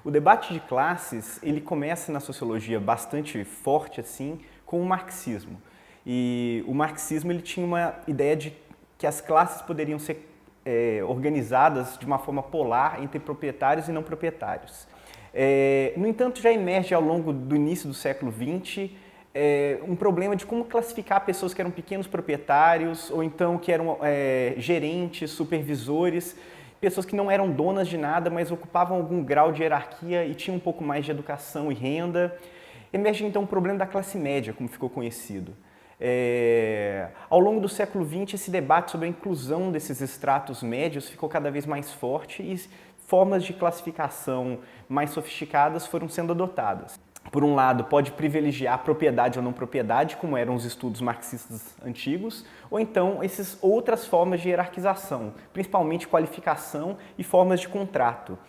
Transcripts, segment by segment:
O debate de classes, ele começa na sociologia bastante forte assim, com o marxismo. E o marxismo ele tinha uma ideia de que as classes poderiam ser organizadas de uma forma polar entre proprietários e não proprietários. No entanto, já emerge ao longo do início do século XX um problema de como classificar pessoas que eram pequenos proprietários ou então que eram gerentes, supervisores, pessoas que não eram donas de nada, mas ocupavam algum grau de hierarquia e tinham um pouco mais de educação e renda. Emerge então o problema da classe média, como ficou conhecido. Ao longo do século XX, esse debate sobre a inclusão desses estratos médios ficou cada vez mais forte e formas de classificação mais sofisticadas foram sendo adotadas. Por um lado, pode privilegiar propriedade ou não propriedade, como eram os estudos marxistas antigos, ou então essas outras formas de hierarquização, principalmente qualificação e formas de contrato.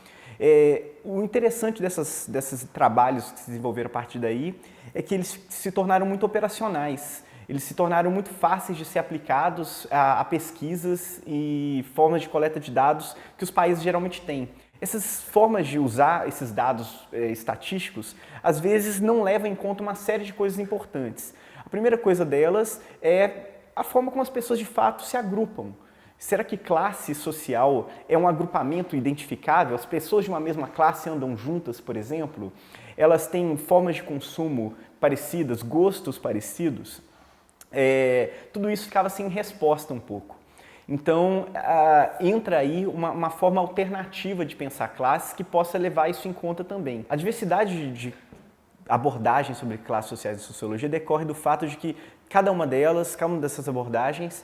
O interessante desses trabalhos que se desenvolveram a partir daí é que eles se tornaram muito operacionais. Eles se tornaram muito fáceis de ser aplicados a pesquisas e formas de coleta de dados que os países geralmente têm. Essas formas de usar esses dados estatísticos, às vezes não levam em conta uma série de coisas importantes. A primeira coisa delas é a forma como as pessoas de fato se agrupam. Será que classe social é um agrupamento identificável? As pessoas de uma mesma classe andam juntas, por exemplo? Elas têm formas de consumo parecidas, gostos parecidos? Tudo isso ficava sem resposta um pouco. Então, entra aí uma forma alternativa de pensar classes que possa levar isso em conta também. A diversidade de abordagens sobre classes sociais e sociologia decorre do fato de que cada uma dessas abordagens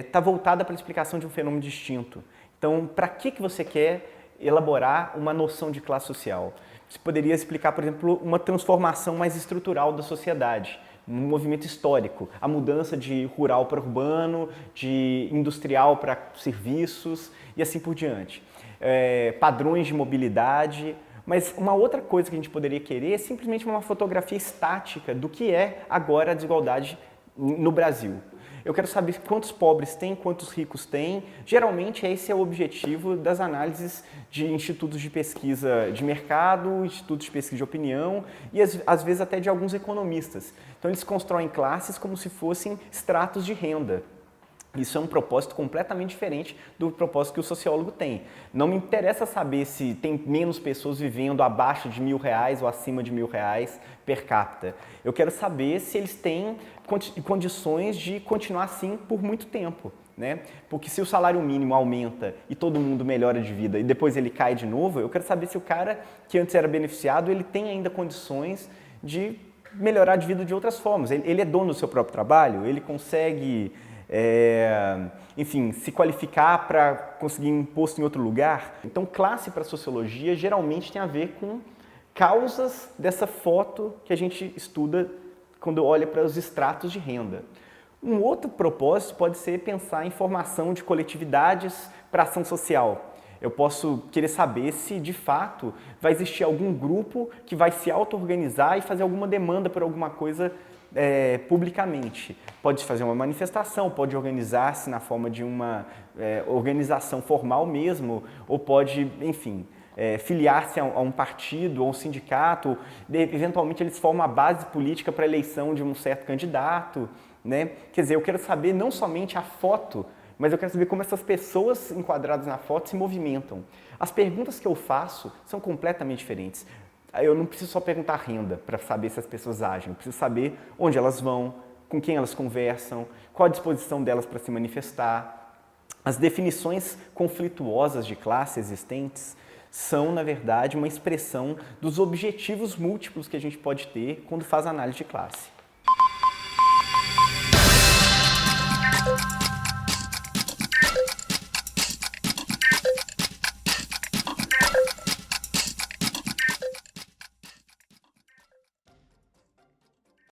está voltada para a explicação de um fenômeno distinto. Então, para que você quer elaborar uma noção de classe social? Você poderia explicar, por exemplo, uma transformação mais estrutural da sociedade, um movimento histórico, a mudança de rural para urbano, de industrial para serviços e assim por diante. Padrões de mobilidade, mas uma outra coisa que a gente poderia querer é simplesmente uma fotografia estática do que é agora a desigualdade no Brasil. Eu quero saber quantos pobres tem, quantos ricos tem. Geralmente esse é o objetivo das análises de institutos de pesquisa de mercado, institutos de pesquisa de opinião e às vezes até de alguns economistas. Então eles constroem classes como se fossem estratos de renda. Isso é um propósito completamente diferente do propósito que o sociólogo tem. Não me interessa saber se tem menos pessoas vivendo abaixo de R$1.000 ou acima de R$1.000 per capita. Eu quero saber se eles têm condições de continuar assim por muito tempo, né? Porque se o salário mínimo aumenta e todo mundo melhora de vida e depois ele cai de novo, eu quero saber se o cara que antes era beneficiado, ele tem ainda condições de melhorar de vida de outras formas. Ele é dono do seu próprio trabalho, ele consegue... enfim, se qualificar para conseguir um posto em outro lugar. Então, classe para a sociologia geralmente tem a ver com causas dessa foto que a gente estuda quando olha para os estratos de renda. Um outro propósito pode ser pensar em formação de coletividades para ação social. Eu posso querer saber se, de fato, vai existir algum grupo que vai se auto-organizar e fazer alguma demanda por alguma coisa publicamente. Pode fazer uma manifestação, pode organizar-se na forma de uma organização formal mesmo, ou pode, enfim, filiar-se a um partido ou um sindicato, eventualmente eles formam a base política para a eleição de um certo candidato, né? Quer dizer, eu quero saber não somente a foto, mas eu quero saber como essas pessoas enquadradas na foto se movimentam. As perguntas que eu faço são completamente diferentes. Eu não preciso só perguntar renda para saber se as pessoas agem, eu preciso saber onde elas vão, com quem elas conversam, qual a disposição delas para se manifestar. As definições conflituosas de classe existentes são, na verdade, uma expressão dos objetivos múltiplos que a gente pode ter quando faz análise de classe.